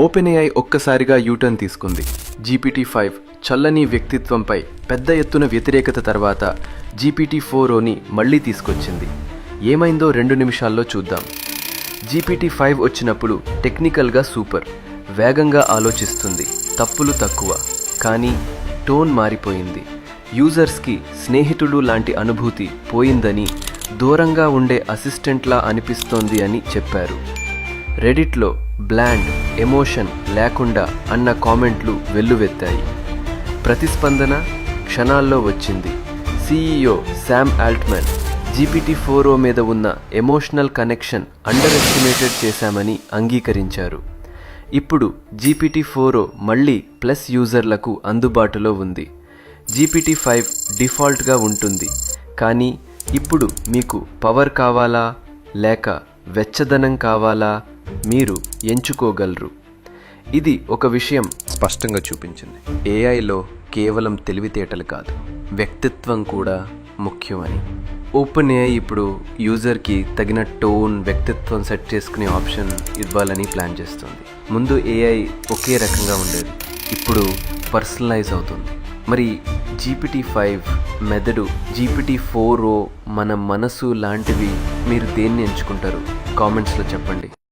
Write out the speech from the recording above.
OpenAI ఒక్కసారిగా U turn తీసుకుంది. GPT-5 చల్లని వ్యక్తిత్వంపై పెద్ద ఎత్తున వ్యతిరేకత తర్వాత GPT-4oని మళ్లీ తీసుకొచ్చింది. ఏమైందో 2 నిమిషాల్లో చూద్దాం. GPT-5 వచ్చినప్పుడు టెక్నికల్గా సూపర్, వేగంగా ఆలోచిస్తుంది, తప్పులు తక్కువ. కానీ టోన్ మారిపోయింది. యూజర్స్కి స్నేహితుడు లాంటి అనుభూతి పోయిందని, దూరంగా ఉండే అసిస్టెంట్లా అనిపిస్తోంది అని చెప్పారు. రెడిట్లో బ్లాండ్, ఎమోషన్ లేకుండా అన్న కామెంట్లు వెల్లువెత్తాయి. ప్రతిస్పందన క్షణాల్లో వచ్చింది. CEO శామ్ ఆల్ట్మన్ GPT-4o మీద ఉన్న ఎమోషనల్ కనెక్షన్ అండర్ ఎస్టిమేటెడ్ చేశామని అంగీకరించారు. ఇప్పుడు GPT-4o మళ్ళీ ప్లస్ యూజర్లకు అందుబాటులో ఉంది. GPT-5 డిఫాల్ట్గా ఉంటుంది, కానీ ఇప్పుడు మీకు పవర్ కావాలా లేక వెచ్చదనం కావాలా మీరు ఎంచుకోగలరు. ఇది ఒక విషయం స్పష్టంగా చూపించింది. ఏఐలో కేవలం తెలివితేటలు కాదు, వ్యక్తిత్వం కూడా ముఖ్యమని. ఓపెన్ఏఐ ఇప్పుడు యూజర్కి తగిన టోన్, వ్యక్తిత్వం సెట్ చేసుకునే ఆప్షన్ ఇవ్వాలని ప్లాన్ చేస్తుంది. ముందు ఏఐ ఒకే రకంగా ఉండేది, ఇప్పుడు పర్సనలైజ్ అవుతుంది. మరి GPT-5 మెదడు, GPT-4o మన మనసు లాంటివి, మీరు దేన్ని ఎంచుకుంటారు? కామెంట్స్లో చెప్పండి.